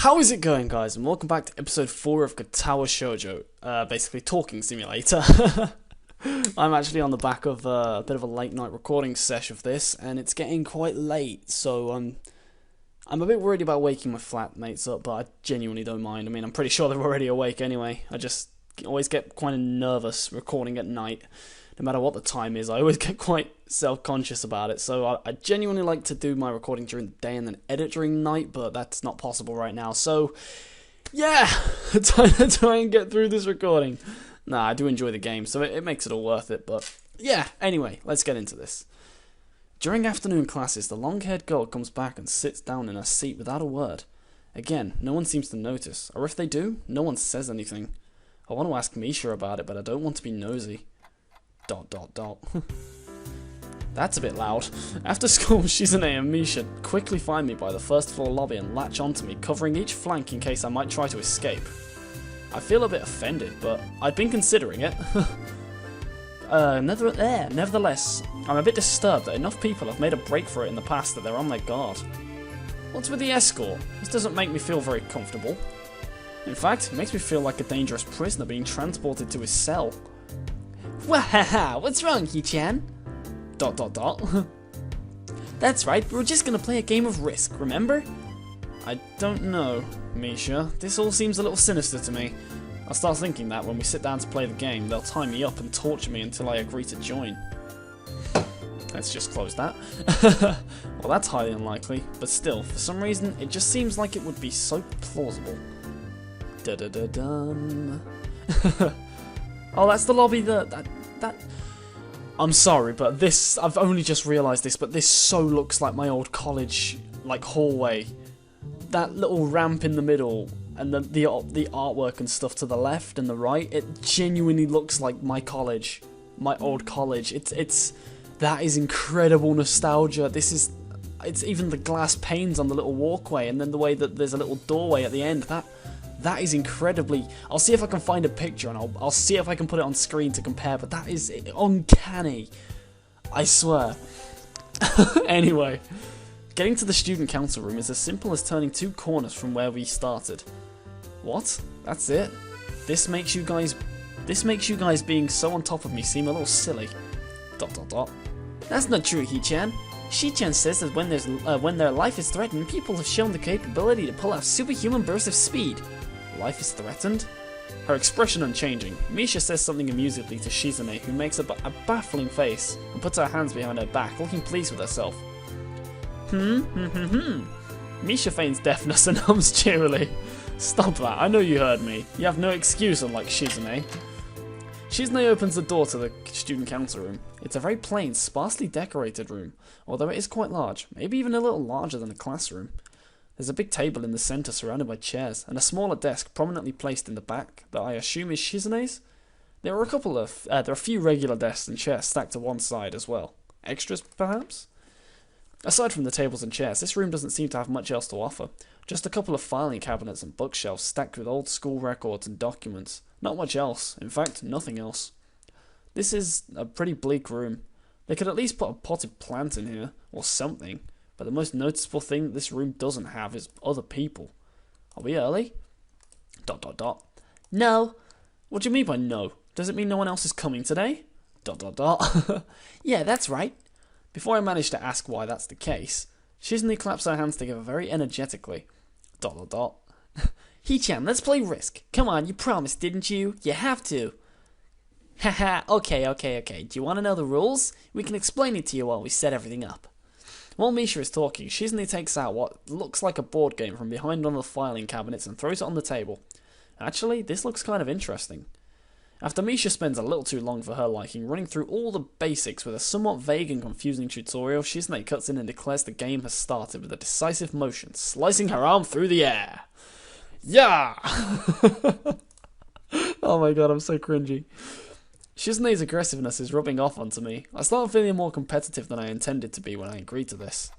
How is it going, guys? And welcome back to episode 4 of Katawa Shojou, basically talking simulator. I'm actually on the back of a bit of a late night recording sesh of this, and it's getting quite late, so I'm a bit worried about waking my flatmates up, but I genuinely don't mind. I mean, I'm pretty sure they're already awake anyway. I just always get quite nervous recording at night. No matter what the time is, I always get quite self-conscious about it, so I genuinely like to do my recording during the day and then edit during night, but that's not possible right now, so yeah, time to try and get through this recording. Nah, I do enjoy the game, so it makes it all worth it, but yeah, anyway, let's get into this. During afternoon classes, the long-haired girl comes back and sits down in her seat without a word. Again, no one seems to notice, or if they do, no one says anything. I want to ask Misha about it, but I don't want to be nosy. ... That's a bit loud. After school, Shizune and Misha quickly find me by the first floor lobby and latch onto me, covering each flank in case I might try to escape. I feel a bit offended, but I've been considering it. Nevertheless, I'm a bit disturbed that enough people have made a break for it in the past that they're on their guard. What's with the escort? This doesn't make me feel very comfortable. In fact, it makes me feel like a dangerous prisoner being transported to his cell. Wahaha, what's wrong, Hee-chan? ... That's right, we're just gonna play a game of Risk, remember? I don't know, Misha. This all seems a little sinister to me. I'll start thinking that when we sit down to play the game, they'll tie me up and torture me until I agree to join. Let's just close that. Well, that's highly unlikely, but still, for some reason, it just seems like it would be so plausible. Da-da-da-dum. Oh, that's the lobby that... I'm sorry, but this... I've only just realised this, but this so looks like my old college, like, hallway. That little ramp in the middle, and the artwork and stuff to the left and the right, it genuinely looks like my college. My old college. That is incredible nostalgia. It's even the glass panes on the little walkway, and then the way that there's a little doorway at the end. That is incredibly... I'll see if I can find a picture and I'll see if I can put it on screen to compare, but that is uncanny. I swear. Anyway, getting to the student council room is as simple as turning 2 corners from where we started. What? That's it? This makes you guys being so on top of me seem a little silly. ... That's not true, Hee-chan. Shi-chan says that when their life is threatened, people have shown the capability to pull out superhuman bursts of speed. Life is threatened? Her expression unchanging, Misha says something amusedly to Shizune, who makes a baffling face and puts her hands behind her back, looking pleased with herself. Misha feigns deafness and hums cheerily. Stop that, I know you heard me. You have no excuse, unlike Shizune. Shizune opens the door to the student council room. It's a very plain, sparsely decorated room, although it is quite large, maybe even a little larger than a classroom. There's a big table in the centre surrounded by chairs, and a smaller desk prominently placed in the back that I assume is Shizune's. There are a few regular desks and chairs stacked to one side as well. Extras, perhaps? Aside from the tables and chairs, this room doesn't seem to have much else to offer. Just a couple of filing cabinets and bookshelves stacked with old school records and documents. Not much else. In fact, nothing else. This is a pretty bleak room. They could at least put a potted plant in here, or something. But the most noticeable thing that this room doesn't have is other people. Are we early? ... No. What do you mean by no? Does it mean no one else is coming today? ... Yeah, that's right. Before I manage to ask why that's the case, Shizune claps her hands together very energetically. ... Hee-chan, let's play Risk. Come on, you promised, didn't you? You have to. Haha, okay. Do you want to know the rules? We can explain it to you while we set everything up. While Misha is talking, Shizune takes out what looks like a board game from behind one of the filing cabinets and throws it on the table. Actually, this looks kind of interesting. After Misha spends a little too long for her liking running through all the basics with a somewhat vague and confusing tutorial, Shizune cuts in and declares the game has started with a decisive motion, slicing her arm through the air. Yeah! Oh my god, I'm so cringy. Shizune's aggressiveness is rubbing off onto me. I start feeling more competitive than I intended to be when I agreed to this.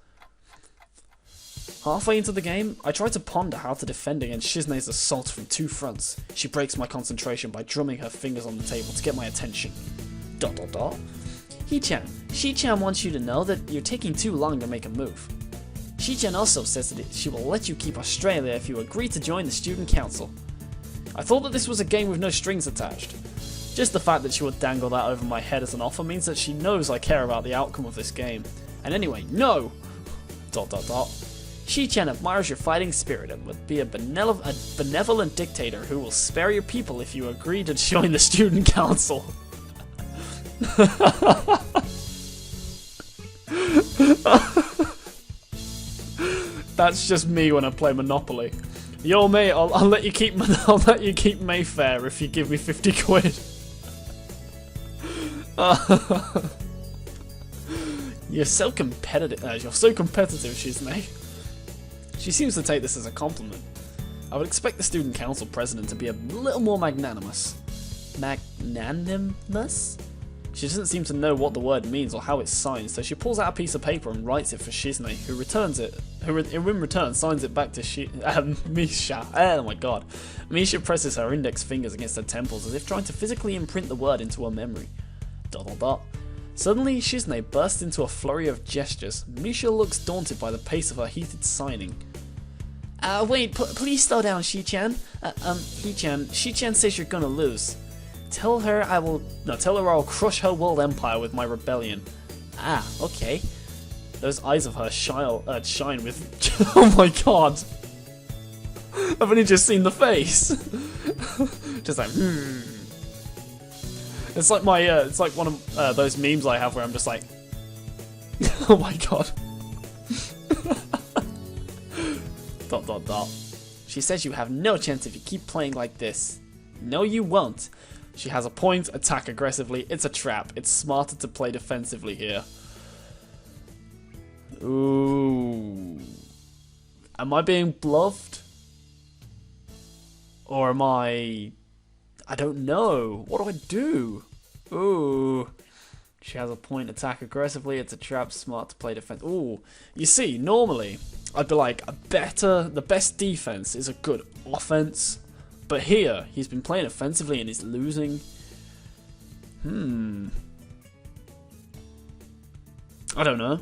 Halfway into the game, I try to ponder how to defend against Shizune's assault from 2 fronts. She breaks my concentration by drumming her fingers on the table to get my attention. ... Hee-chan, Shi-chan wants you to know that you're taking too long to make a move. Shi-chan also says that she will let you keep Australia if you agree to join the student council. I thought that this was a game with no strings attached. Just the fact that she would dangle that over my head as an offer means that she knows I care about the outcome of this game. And anyway, no! ... Shi-chan admires your fighting spirit and would be a benevolent dictator who will spare your people if you agree to join the student council. That's just me when I play Monopoly. Yo mate, I'll let you keep Mayfair if you give me 50 quid. You're so competitive. Shizune. She seems to take this as a compliment. I would expect the student council president to be a little more magnanimous. Magnanimous? She doesn't seem to know what the word means or how it's signed, so she pulls out a piece of paper and writes it for Shizune, who returns it. Who in return signs it back to Misha. Oh my god. Misha presses her index fingers against her temples as if trying to physically imprint the word into her memory. ... Suddenly, Shizune bursts into a flurry of gestures. Misha looks daunted by the pace of her heated signing. Wait, please slow down, Shi-chan. Shi-chan says you're gonna lose. Tell her I'll crush her world empire with my rebellion. Ah, okay. Those eyes of her shine with... Oh my god! I've only just seen the face! Just like, It's like my, it's like one of those memes I have where I'm just like... Oh my god. ... She says you have no chance if you keep playing like this. No, you won't. She has a point, attack aggressively, it's a trap. It's smarter to play defensively here. Ooh. Am I being bluffed? Or am I don't know. What do I do? Ooh. She has a point, attack aggressively, it's a trap, smart to play defense. Ooh. You see, normally, I'd be like, the best defense is a good offense. But here, he's been playing offensively and he's losing. I don't know.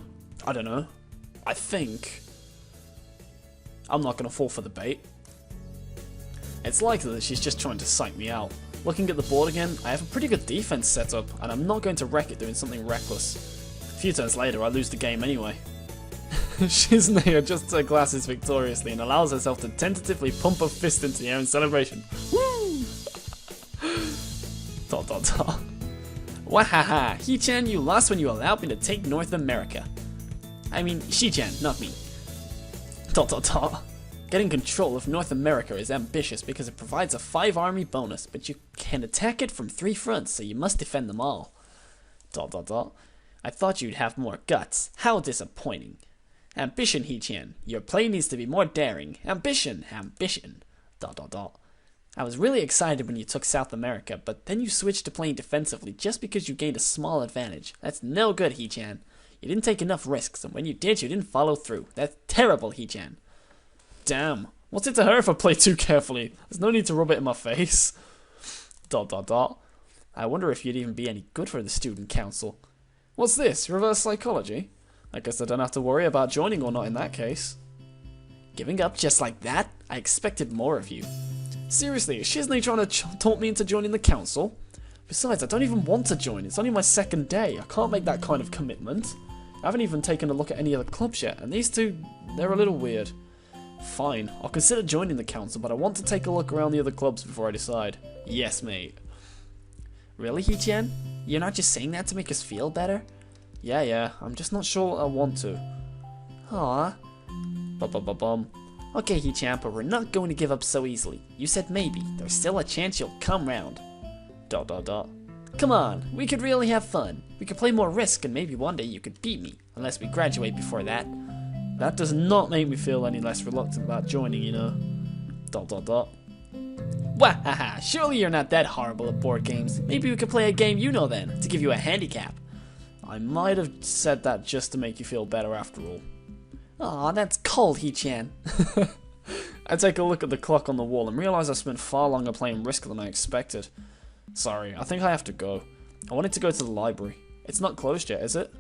I think I'm not going to fall for the bait. It's likely that she's just trying to psych me out. Looking at the board again, I have a pretty good defense set up, and I'm not going to wreck it doing something reckless. A few turns later, I lose the game anyway. Shizune adjusts her glasses victoriously and allows herself to tentatively pump her fist into the air in celebration. Woo! ... Wahaha! Hi-chan, you lost when you allowed me to take North America. I mean, Shi-chan, not me. ... Getting control of North America is ambitious because it provides a 5-army bonus, but you can attack it from 3 fronts, so you must defend them all. ... I thought you'd have more guts. How disappointing. Ambition, Hi-chan. Your play needs to be more daring. Ambition, ambition. ... I was really excited when you took South America, but then you switched to playing defensively just because you gained a small advantage. That's no good, Hi-chan. You didn't take enough risks, and when you did, you didn't follow through. That's terrible, Hi-chan. Damn. What's it to her if I play too carefully? There's no need to rub it in my face. ... I wonder if you'd even be any good for the student council. What's this? Reverse psychology? I guess I don't have to worry about joining or not in that case. Giving up just like that? I expected more of you. Seriously, is Shizune trying to talk me into joining the council? Besides, I don't even want to join. It's only my second day. I can't make that kind of commitment. I haven't even taken a look at any other clubs yet, and these two, they're a little weird. Fine, I'll consider joining the council, but I want to take a look around the other clubs before I decide. Yes, mate. Really, Hi-chan? You're not just saying that to make us feel better? Yeah, I'm just not sure I want to. Aww. Bum. Okay, Hi-chan, but we're not going to give up so easily. You said maybe. There's still a chance you'll come round. ... Come on, we could really have fun. We could play more Risk and maybe one day you could beat me. Unless we graduate before that. That does not make me feel any less reluctant about joining, you know. ... Wahaha, surely you're not that horrible at board games. Maybe we could play a game you know then, to give you a handicap. I might have said that just to make you feel better after all. Aw, that's cold, Hi-chan. I take a look at the clock on the wall and realise I spent far longer playing Risk than I expected. Sorry, I think I have to go. I wanted to go to the library. It's not closed yet, is it?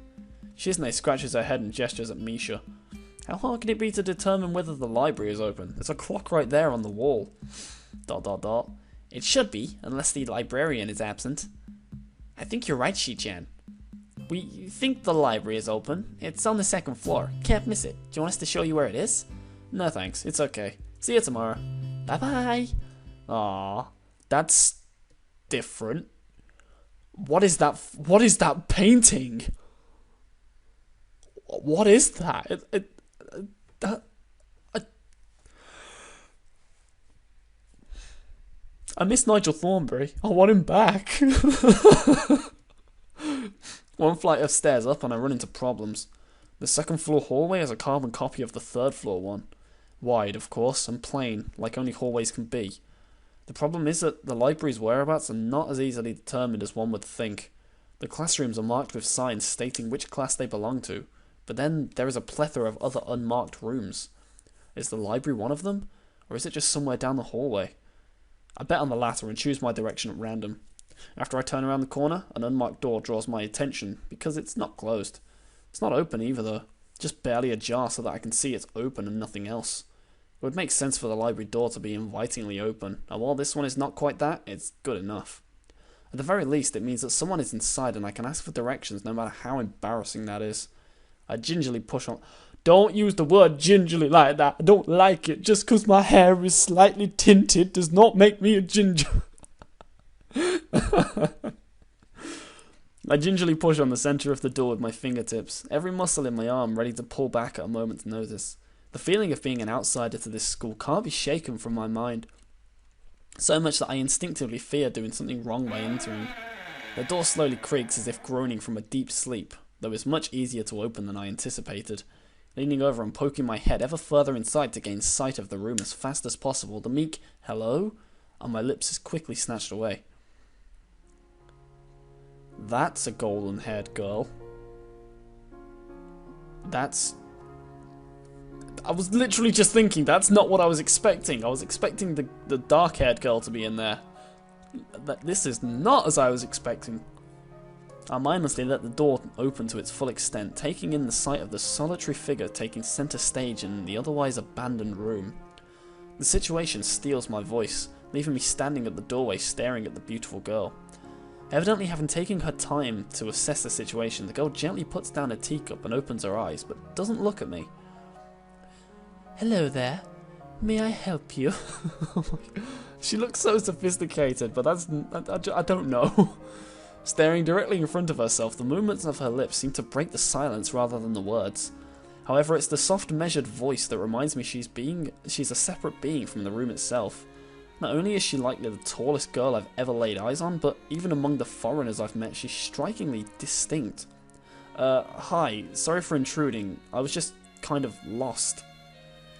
Shizune scratches her head and gestures at Misha. How hard can it be to determine whether the library is open? There's a clock right there on the wall. ... It should be, unless the librarian is absent. I think you're right, Shi-chan. We think the library is open. It's on the second floor. Can't miss it. Do you want us to show you where it is? No thanks, it's okay. See you tomorrow. Bye-bye. Aww, that's different. What is that? What is that painting? What is that? I miss Nigel Thornberry. I want him back. One flight of stairs up and I run into problems. The second floor hallway has a carbon copy of the third floor one. Wide, of course, and plain, like only hallways can be. The problem is that the library's whereabouts are not as easily determined as one would think. The classrooms are marked with signs stating which class they belong to, but then there is a plethora of other unmarked rooms. Is the library one of them, or is it just somewhere down the hallway? I bet on the latter and choose my direction at random. After I turn around the corner, an unmarked door draws my attention because it's not closed. It's not open either though, just barely ajar so that I can see it's open and nothing else. It would make sense for the library door to be invitingly open, and while this one is not quite that, it's good enough. At the very least, it means that someone is inside and I can ask for directions no matter how embarrassing that is. I gingerly push on... Don't use the word gingerly like that. I don't like it. Just 'cause my hair is slightly tinted does not make me a ginger. I gingerly push on the centre of the door with my fingertips, every muscle in my arm ready to pull back at a moment's notice. The feeling of being an outsider to this school can't be shaken from my mind, so much that I instinctively fear doing something wrong by entering. The door slowly creaks as if groaning from a deep sleep, though it's much easier to open than I anticipated. Leaning over and poking my head ever further inside to gain sight of the room as fast as possible, the meek "hello" on my lips is quickly snatched away. That's a golden-haired girl. I was literally just thinking, that's not what I was expecting. I was expecting the dark-haired girl to be in there. This is not as I was expecting. I mindlessly let the door open to its full extent, taking in the sight of the solitary figure taking centre stage in the otherwise abandoned room. The situation steals my voice, leaving me standing at the doorway staring at the beautiful girl. Evidently having taken her time to assess the situation, the girl gently puts down a teacup and opens her eyes, but doesn't look at me. Hello there. May I help you? She looks so sophisticated, but I don't know. Staring directly in front of herself, the movements of her lips seem to break the silence rather than the words. However, it's the soft, measured voice that reminds me she's a separate being from the room itself. Not only is she likely the tallest girl I've ever laid eyes on, but even among the foreigners I've met, she's strikingly distinct. Hi, sorry for intruding. I was just kind of lost.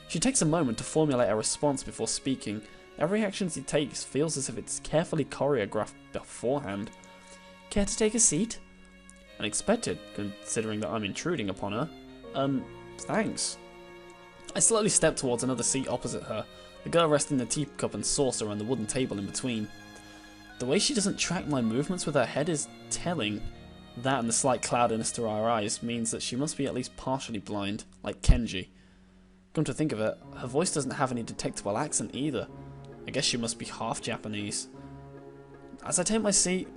She takes a moment to formulate a response before speaking. Every action she takes feels as if it's carefully choreographed beforehand. Care to take a seat? Unexpected, considering that I'm intruding upon her. Thanks. I slowly step towards another seat opposite her, the girl resting the teacup and saucer on the wooden table in between. The way she doesn't track my movements with her head is telling. That and the slight cloudiness to her eyes means that she must be at least partially blind, like Kenji. Come to think of it, her voice doesn't have any detectable accent either. I guess she must be half Japanese. As I take my seat,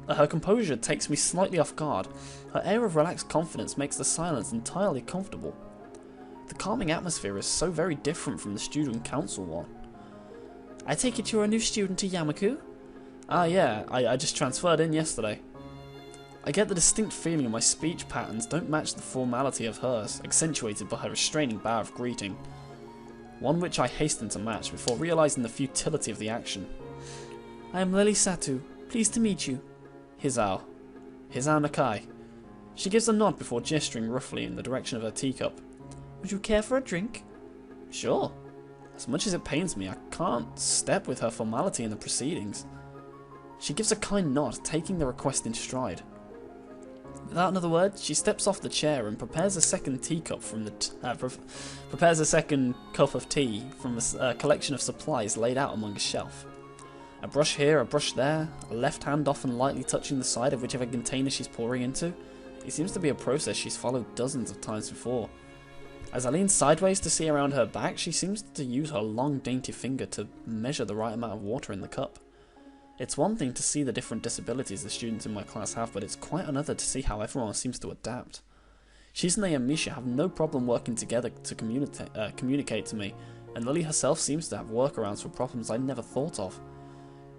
her composure takes me slightly off guard. Her air of relaxed confidence makes the silence entirely comfortable. The calming atmosphere is so very different from the student council one. I take it you're a new student to Yamaku? Ah yeah, I just transferred in yesterday. I get the distinct feeling my speech patterns don't match the formality of hers, accentuated by her restraining bow of greeting. One which I hasten to match before realising the futility of the action. I am Lily Satu. Pleased to meet you. Hisao Nakai. She gives a nod before gesturing roughly in the direction of her teacup. Would you care for a drink? Sure. As much as it pains me, I can't step with her formality in the proceedings. She gives a kind nod, taking the request in stride. Without another word, she steps off the chair and prepares a second teacup from prepares a second cup of tea from a collection of supplies laid out among a shelf. A brush here, a brush there, a left hand often lightly touching the side of whichever container she's pouring into. It seems to be a process she's followed dozens of times before. As I lean sideways to see around her back, she seems to use her long, dainty finger to measure the right amount of water in the cup. It's one thing to see the different disabilities the students in my class have, but it's quite another to see how everyone seems to adapt. Shizune and Misha have no problem working together to communicate to me, and Lily herself seems to have workarounds for problems I never thought of.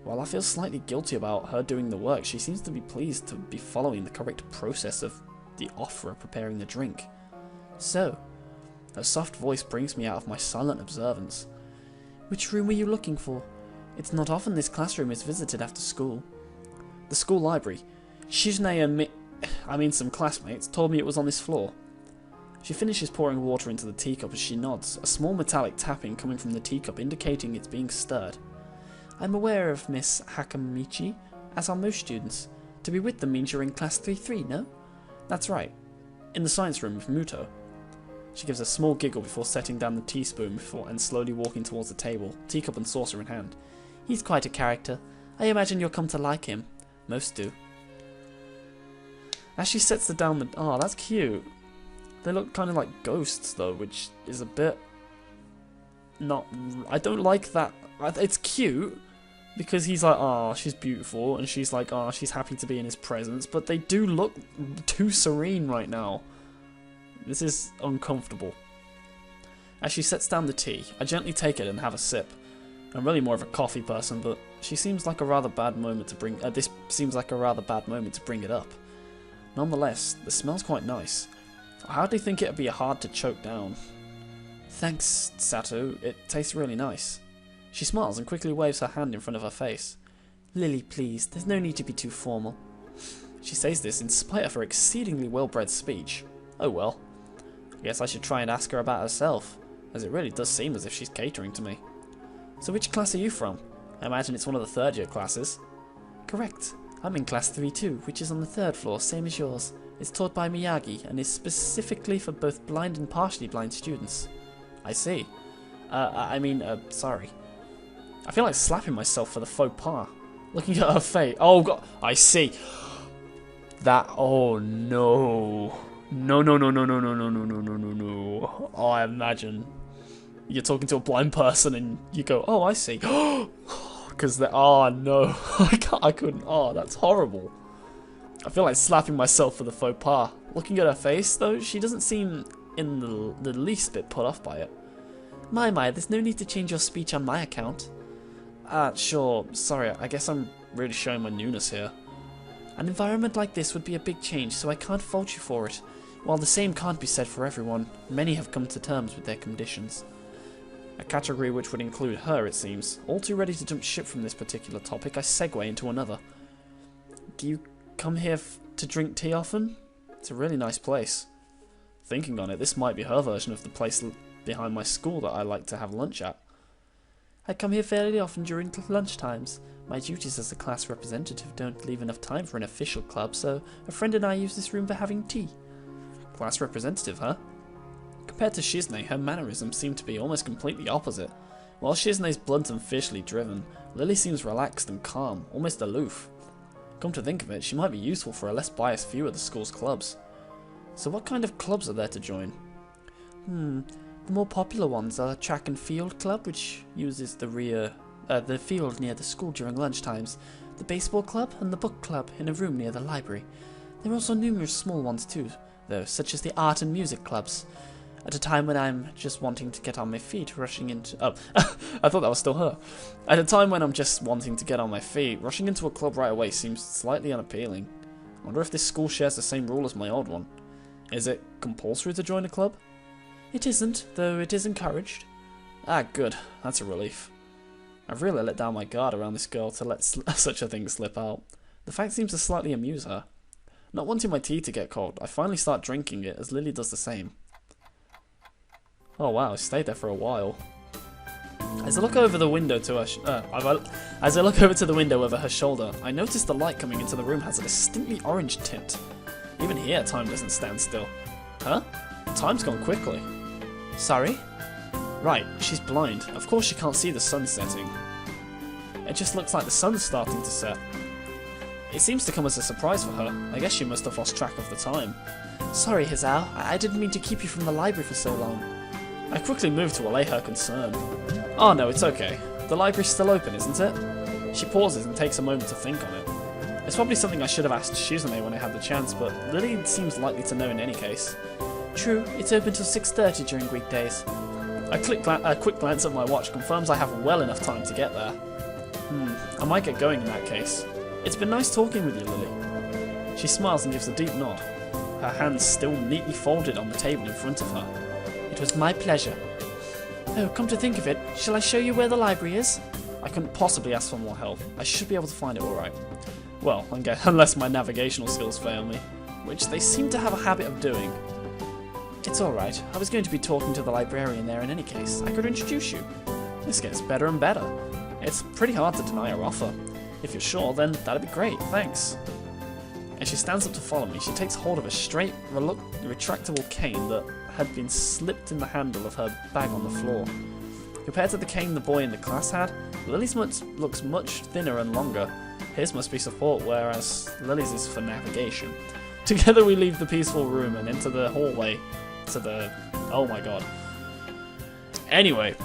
While I feel slightly guilty about her doing the work, she seems to be pleased to be following the correct process of the offer of preparing the drink. So, her soft voice brings me out of my silent observance. Which room were you looking for? It's not often this classroom is visited after school. The school library. Shizune and some classmates told me it was on this floor. She finishes pouring water into the teacup as she nods, a small metallic tapping coming from the teacup indicating it's being stirred. I'm aware of Miss Hakamichi, as are most students. To be with them means you're in class 3-3, no? That's right. In the science room with Muto. She gives a small giggle before setting down the teaspoon and slowly walking towards the table, teacup and saucer in hand. He's quite a character. I imagine you'll come to like him. Most do. As she sets down the... Oh, that's cute. They look kind of like ghosts, though, which is a bit... not... I don't like that. It's cute, because he's like, oh, she's beautiful, and she's like, oh, she's happy to be in his presence, but they do look too serene right now. This is uncomfortable. As she sets down the tea, I gently take it and have a sip. I'm really more of a coffee person, but she seems like a rather bad moment to bring... this seems like a rather bad moment to bring it up. Nonetheless, the smell's quite nice. I hardly think it'd be hard to choke down. Thanks, Sato. It tastes really nice. She smiles and quickly waves her hand in front of her face. Lily, please. There's no need to be too formal. She says this in spite of her exceedingly well-bred speech. Oh well. I guess I should try and ask her about herself, as it really does seem as if she's catering to me. So which class are you from? I imagine it's one of the third-year classes. Correct. I'm in class 3-2, which is on the third floor, same as yours. It's taught by Miyagi, and is specifically for both blind and partially blind students. I see. Sorry. I feel like slapping myself for the faux pas. Looking at her face. Oh god, I see. That, oh no. No. Oh, I imagine you're talking to a blind person and you go, oh, I see. Because oh no, I couldn't. Oh, that's horrible. I feel like slapping myself for the faux pas. Looking at her face, though, she doesn't seem in the least bit put off by it. My, there's no need to change your speech on my account. Sure, sorry, I guess I'm really showing my newness here. An environment like this would be a big change, so I can't fault you for it. While the same can't be said for everyone, many have come to terms with their conditions. A category which would include her, it seems. All too ready to jump ship from this particular topic, I segue into another. Do you come here to drink tea often? It's a really nice place. Thinking on it, this might be her version of the place behind my school that I like to have lunch at. I come here fairly often during lunch times. My duties as a class representative don't leave enough time for an official club, so a friend and I use this room for having tea. Class representative, huh? Compared to Shizune, her mannerisms seem to be almost completely opposite. While Shizune's blunt and fiercely driven, Lily seems relaxed and calm, almost aloof. Come to think of it, she might be useful for a less biased view of the school's clubs. So what kind of clubs are there to join? The more popular ones are the track and field club, which uses the field near the school during lunch times, the baseball club, and the book club in a room near the library. There are also numerous small ones too, though, such as the art and music clubs. At a time when I'm just wanting to get on my feet, rushing into... Oh, I thought that was still her. At a time when I'm just wanting to get on my feet, rushing into a club right away seems slightly unappealing. I wonder if this school shares the same rule as my old one. Is it compulsory to join a club? It isn't, though it is encouraged. Ah, good. That's a relief. I've really let down my guard around this girl to let such a thing slip out. The fact seems to slightly amuse her. Not wanting my tea to get cold, I finally start drinking it as Lily does the same. Oh wow, she stayed there for a while. As I look over the window to her, as I look over to the window over her shoulder, I notice the light coming into the room has a distinctly orange tint. Even here, time doesn't stand still. Huh? Time's gone quickly. Sorry? Right, she's blind. Of course she can't see the sun setting. It just looks like the sun's starting to set. It seems to come as a surprise for her. I guess she must have lost track of the time. Sorry, Hizao. I didn't mean to keep you from the library for so long. I quickly moved to allay her concern. Oh no, it's okay. The library's still open, isn't it? She pauses and takes a moment to think on it. It's probably something I should have asked Shizume when I had the chance, but Lily seems likely to know in any case. True, it's open till 6:30 during weekdays. A quick glance at my watch confirms I have well enough time to get there. I might get going in that case. It's been nice talking with you, Lily. She smiles and gives a deep nod, her hands still neatly folded on the table in front of her. It was my pleasure. Oh, come to think of it, shall I show you where the library is? I couldn't possibly ask for more help. I should be able to find it alright. Well, unless my navigational skills fail me, which they seem to have a habit of doing. It's alright, I was going to be talking to the librarian there in any case. I could introduce you. This gets better and better. It's pretty hard to deny her offer. If you're sure, then that'd be great, thanks. As she stands up to follow me, she takes hold of a straight, retractable cane that had been slipped in the handle of her bag on the floor. Compared to the cane the boy in the class had, Lily's looks much thinner and longer. His must be support, whereas Lily's is for navigation. Together we leave the peaceful room and into the hallway to the... oh my god. Anyway,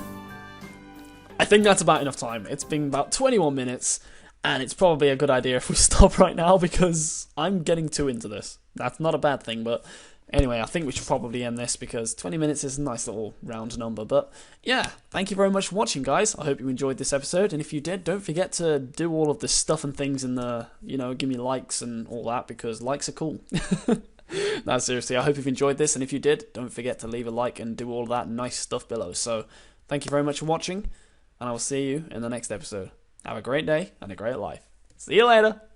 I think that's about enough time. It's been about 21 minutes, and it's probably a good idea if we stop right now because I'm getting too into this. That's not a bad thing, but anyway, I think we should probably end this because 20 minutes is a nice little round number. But yeah, thank you very much for watching, guys. I hope you enjoyed this episode, and if you did, don't forget to do all of the stuff and things in the, give me likes and all that, because likes are cool. No, seriously, I hope you've enjoyed this, and if you did, don't forget to leave a like and do all of that nice stuff below. So, thank you very much for watching, and I will see you in the next episode. Have a great day and a great life. See you later!